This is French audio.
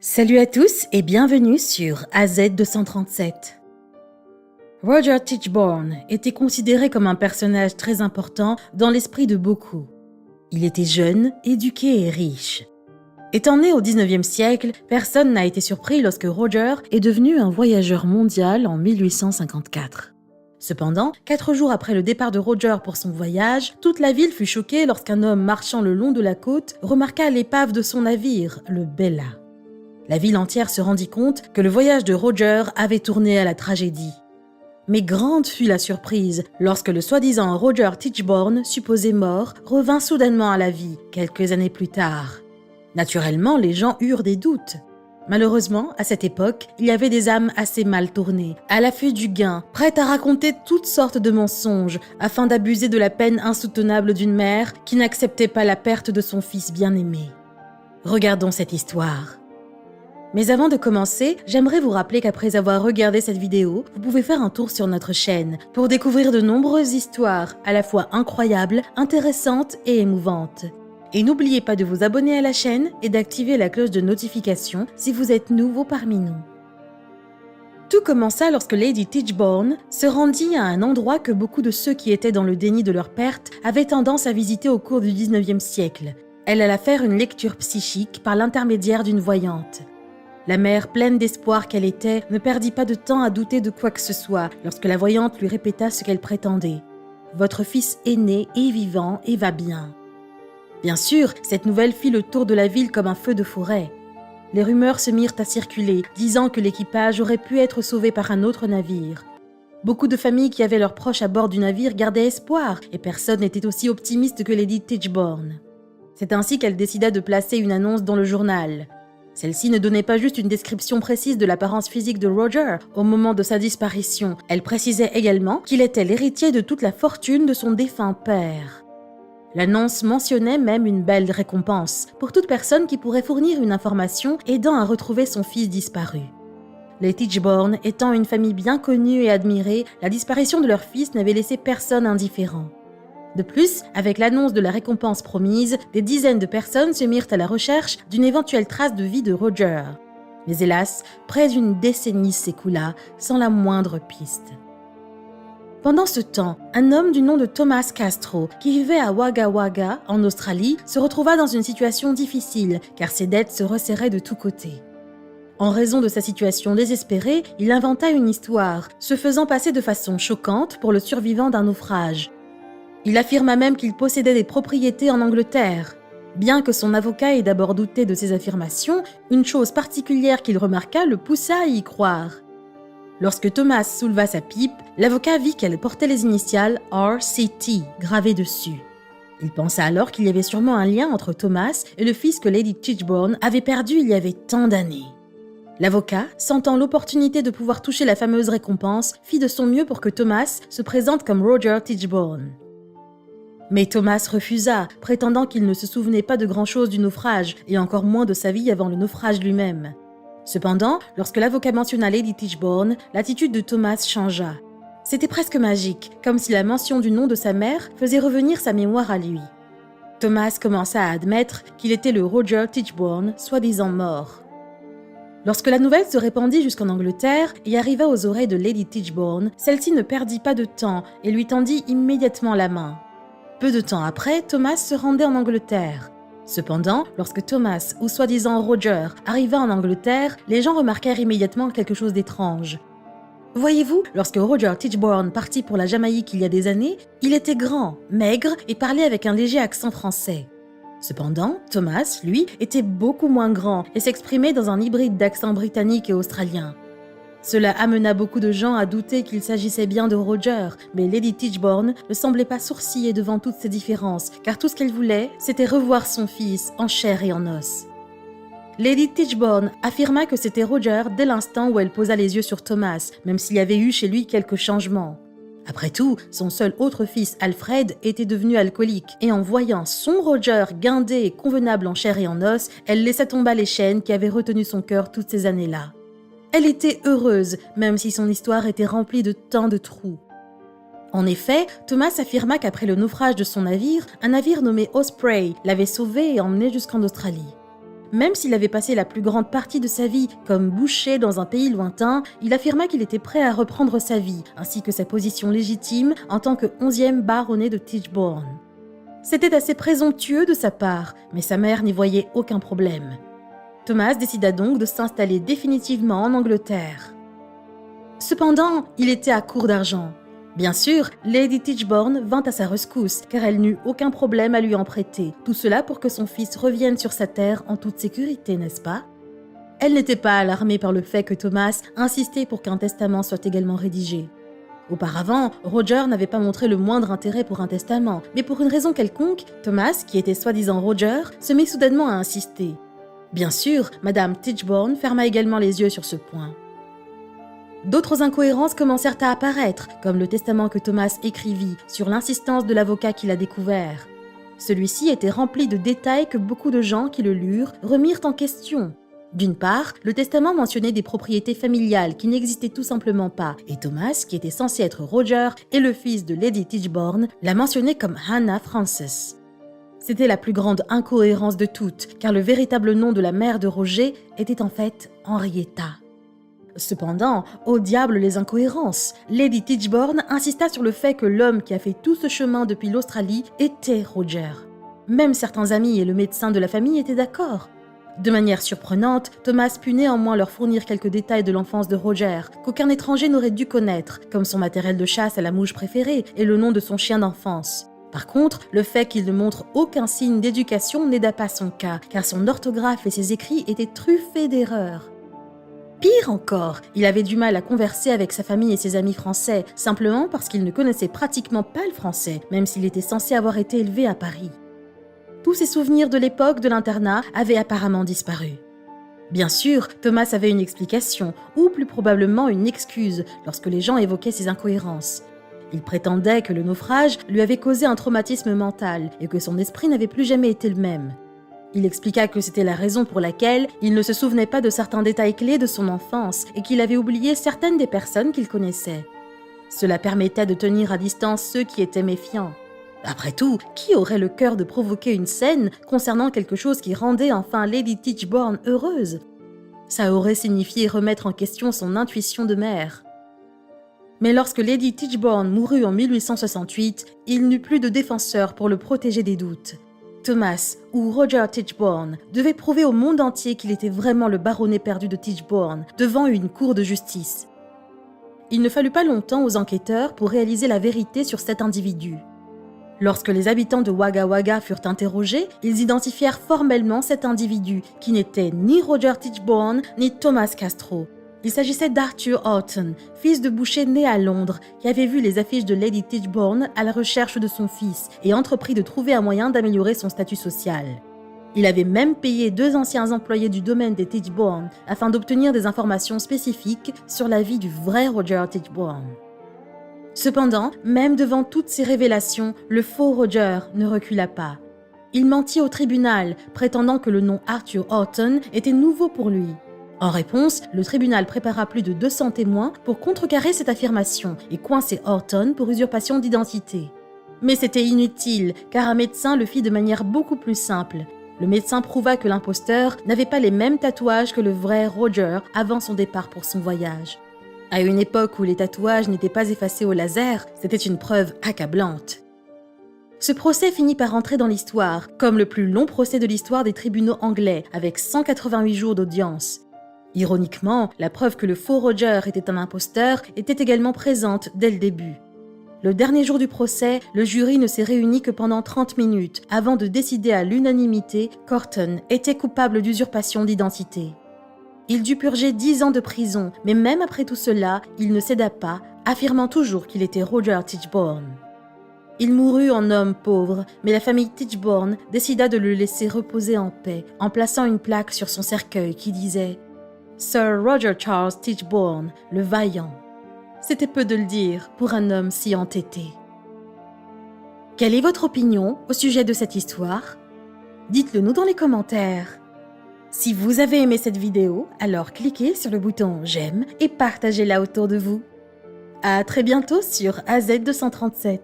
Salut à tous et bienvenue sur AZ237. Roger Tichborne était considéré comme un personnage très important dans l'esprit de beaucoup. Il était jeune, éduqué et riche. Étant né au 19e siècle, personne n'a été surpris lorsque Roger est devenu un voyageur mondial en 1854. Cependant, 4 jours après le départ de Roger pour son voyage, toute la ville fut choquée lorsqu'un homme marchant le long de la côte remarqua l'épave de son navire, le Bella. La ville entière se rendit compte que le voyage de Roger avait tourné à la tragédie. Mais grande fut la surprise lorsque le soi-disant Roger Tichborne, supposé mort, revint soudainement à la vie, quelques années plus tard. Naturellement, les gens eurent des doutes. Malheureusement, à cette époque, il y avait des âmes assez mal tournées, à l'affût du gain, prêtes à raconter toutes sortes de mensonges afin d'abuser de la peine insoutenable d'une mère qui n'acceptait pas la perte de son fils bien-aimé. Regardons cette histoire. Mais avant de commencer, j'aimerais vous rappeler qu'après avoir regardé cette vidéo, vous pouvez faire un tour sur notre chaîne pour découvrir de nombreuses histoires à la fois incroyables, intéressantes et émouvantes. Et n'oubliez pas de vous abonner à la chaîne et d'activer la cloche de notification si vous êtes nouveau parmi nous. Tout commença lorsque Lady Tichborne se rendit à un endroit que beaucoup de ceux qui étaient dans le déni de leur perte avaient tendance à visiter au cours du 19e siècle. Elle alla faire une lecture psychique par l'intermédiaire d'une voyante. La mère, pleine d'espoir qu'elle était, ne perdit pas de temps à douter de quoi que ce soit lorsque la voyante lui répéta ce qu'elle prétendait. « Votre fils est né et vivant et va bien. » Bien sûr, cette nouvelle fit le tour de la ville comme un feu de forêt. Les rumeurs se mirent à circuler, disant que l'équipage aurait pu être sauvé par un autre navire. Beaucoup de familles qui avaient leurs proches à bord du navire gardaient espoir, et personne n'était aussi optimiste que Lady Tichborne. C'est ainsi qu'elle décida de placer une annonce dans le journal. Celle-ci ne donnait pas juste une description précise de l'apparence physique de Roger au moment de sa disparition. Elle précisait également qu'il était l'héritier de toute la fortune de son défunt père. L'annonce mentionnait même une belle récompense pour toute personne qui pourrait fournir une information aidant à retrouver son fils disparu. Les Tichborne étant une famille bien connue et admirée, la disparition de leur fils n'avait laissé personne indifférent. De plus, avec l'annonce de la récompense promise, des dizaines de personnes se mirent à la recherche d'une éventuelle trace de vie de Roger. Mais hélas, près d'une décennie s'écoula sans la moindre piste. Pendant ce temps, un homme du nom de Thomas Castro, qui vivait à Wagga Wagga, en Australie, se retrouva dans une situation difficile car ses dettes se resserraient de tous côtés. En raison de sa situation désespérée, il inventa une histoire, se faisant passer de façon choquante pour le survivant d'un naufrage. Il affirma même qu'il possédait des propriétés en Angleterre. Bien que son avocat ait d'abord douté de ses affirmations, une chose particulière qu'il remarqua le poussa à y croire. Lorsque Thomas souleva sa pipe, l'avocat vit qu'elle portait les initiales RCT gravées dessus. Il pensa alors qu'il y avait sûrement un lien entre Thomas et le fils que Lady Tichborne avait perdu il y avait tant d'années. L'avocat, sentant l'opportunité de pouvoir toucher la fameuse récompense, fit de son mieux pour que Thomas se présente comme Roger Tichborne. Mais Thomas refusa, prétendant qu'il ne se souvenait pas de grand-chose du naufrage, et encore moins de sa vie avant le naufrage lui-même. Cependant, lorsque l'avocat mentionna Lady Tichborne, l'attitude de Thomas changea. C'était presque magique, comme si la mention du nom de sa mère faisait revenir sa mémoire à lui. Thomas commença à admettre qu'il était le Roger Tichborne, soi-disant mort. Lorsque la nouvelle se répandit jusqu'en Angleterre et arriva aux oreilles de Lady Tichborne, celle-ci ne perdit pas de temps et lui tendit immédiatement la main. Peu de temps après, Thomas se rendait en Angleterre. Cependant, lorsque Thomas, ou soi-disant Roger, arriva en Angleterre, les gens remarquèrent immédiatement quelque chose d'étrange. Voyez-vous, lorsque Roger Tichborne partit pour la Jamaïque il y a des années, il était grand, maigre et parlait avec un léger accent français. Cependant, Thomas, lui, était beaucoup moins grand et s'exprimait dans un hybride d'accent britannique et australien. Cela amena beaucoup de gens à douter qu'il s'agissait bien de Roger, mais Lady Tichborne ne semblait pas sourciller devant toutes ces différences, car tout ce qu'elle voulait, c'était revoir son fils en chair et en os. Lady Tichborne affirma que c'était Roger dès l'instant où elle posa les yeux sur Thomas, même s'il y avait eu chez lui quelques changements. Après tout, son seul autre fils, Alfred, était devenu alcoolique, et en voyant son Roger guindé et convenable en chair et en os, elle laissa tomber les chaînes qui avaient retenu son cœur toutes ces années-là. Elle était heureuse, même si son histoire était remplie de tant de trous. En effet, Thomas affirma qu'après le naufrage de son navire, un navire nommé Osprey l'avait sauvé et emmené jusqu'en Australie. Même s'il avait passé la plus grande partie de sa vie comme boucher dans un pays lointain, il affirma qu'il était prêt à reprendre sa vie, ainsi que sa position légitime en tant que 11e baronnet de Tichborne. C'était assez présomptueux de sa part, mais sa mère n'y voyait aucun problème. Thomas décida donc de s'installer définitivement en Angleterre. Cependant, il était à court d'argent. Bien sûr, Lady Tichborne vint à sa rescousse, car elle n'eut aucun problème à lui en prêter. Tout cela pour que son fils revienne sur sa terre en toute sécurité, n'est-ce pas? Elle n'était pas alarmée par le fait que Thomas insistait pour qu'un testament soit également rédigé. Auparavant, Roger n'avait pas montré le moindre intérêt pour un testament, mais pour une raison quelconque, Thomas, qui était soi-disant Roger, se mit soudainement à insister. Bien sûr, Madame Tichborne ferma également les yeux sur ce point. D'autres incohérences commencèrent à apparaître, comme le testament que Thomas écrivit sur l'insistance de l'avocat qui l'a découvert. Celui-ci était rempli de détails que beaucoup de gens qui le lurent remirent en question. D'une part, le testament mentionnait des propriétés familiales qui n'existaient tout simplement pas, et Thomas, qui était censé être Roger et le fils de Lady Tichborne, l'a mentionné comme Hannah Frances. C'était la plus grande incohérence de toutes, car le véritable nom de la mère de Roger était en fait Henrietta. Cependant, au diable les incohérences, Lady Tichborne insista sur le fait que l'homme qui a fait tout ce chemin depuis l'Australie était Roger. Même certains amis et le médecin de la famille étaient d'accord. De manière surprenante, Thomas put néanmoins leur fournir quelques détails de l'enfance de Roger, qu'aucun étranger n'aurait dû connaître, comme son matériel de chasse à la mouche préférée et le nom de son chien d'enfance. Par contre, le fait qu'il ne montre aucun signe d'éducation n'aida pas son cas, car son orthographe et ses écrits étaient truffés d'erreurs. Pire encore, il avait du mal à converser avec sa famille et ses amis français, simplement parce qu'il ne connaissait pratiquement pas le français, même s'il était censé avoir été élevé à Paris. Tous ses souvenirs de l'époque de l'internat avaient apparemment disparu. Bien sûr, Thomas avait une explication, ou plus probablement une excuse, lorsque les gens évoquaient ces incohérences. Il prétendait que le naufrage lui avait causé un traumatisme mental et que son esprit n'avait plus jamais été le même. Il expliqua que c'était la raison pour laquelle il ne se souvenait pas de certains détails clés de son enfance et qu'il avait oublié certaines des personnes qu'il connaissait. Cela permettait de tenir à distance ceux qui étaient méfiants. Après tout, qui aurait le cœur de provoquer une scène concernant quelque chose qui rendait enfin Lady Tichborne heureuse? Ça aurait signifié remettre en question son intuition de mère. Mais lorsque Lady Tichborne mourut en 1868, il n'eut plus de défenseur pour le protéger des doutes. Thomas, ou Roger Tichborne, devait prouver au monde entier qu'il était vraiment le baronnet perdu de Tichborne, devant une cour de justice. Il ne fallut pas longtemps aux enquêteurs pour réaliser la vérité sur cet individu. Lorsque les habitants de Wagga Wagga furent interrogés, ils identifièrent formellement cet individu, qui n'était ni Roger Tichborne ni Thomas Castro. Il s'agissait d'Arthur Horton, fils de boucher né à Londres, qui avait vu les affiches de Lady Tichborne à la recherche de son fils et entrepris de trouver un moyen d'améliorer son statut social. Il avait même payé 2 anciens employés du domaine des Tichborne afin d'obtenir des informations spécifiques sur la vie du vrai Roger Tichborne. Cependant, même devant toutes ces révélations, le faux Roger ne recula pas. Il mentit au tribunal, prétendant que le nom Arthur Horton était nouveau pour lui. En réponse, le tribunal prépara plus de 200 témoins pour contrecarrer cette affirmation et coincer Horton pour usurpation d'identité. Mais c'était inutile, car un médecin le fit de manière beaucoup plus simple. Le médecin prouva que l'imposteur n'avait pas les mêmes tatouages que le vrai Roger avant son départ pour son voyage. À une époque où les tatouages n'étaient pas effacés au laser, c'était une preuve accablante. Ce procès finit par entrer dans l'histoire, comme le plus long procès de l'histoire des tribunaux anglais, avec 188 jours d'audience. Ironiquement, la preuve que le faux Roger était un imposteur était également présente dès le début. Le dernier jour du procès, le jury ne s'est réuni que pendant 30 minutes avant de décider à l'unanimité qu'Horton était coupable d'usurpation d'identité. Il dut purger 10 ans de prison, mais même après tout cela, il ne céda pas, affirmant toujours qu'il était Roger Tichborne. Il mourut en homme pauvre, mais la famille Tichborne décida de le laisser reposer en paix en plaçant une plaque sur son cercueil qui disait « Sir Roger Charles Tichborne, le vaillant ». C'était peu de le dire pour un homme si entêté. Quelle est votre opinion au sujet de cette histoire? Dites-le nous dans les commentaires. Si vous avez aimé cette vidéo, alors cliquez sur le bouton j'aime et partagez-la autour de vous. À très bientôt sur AZ237.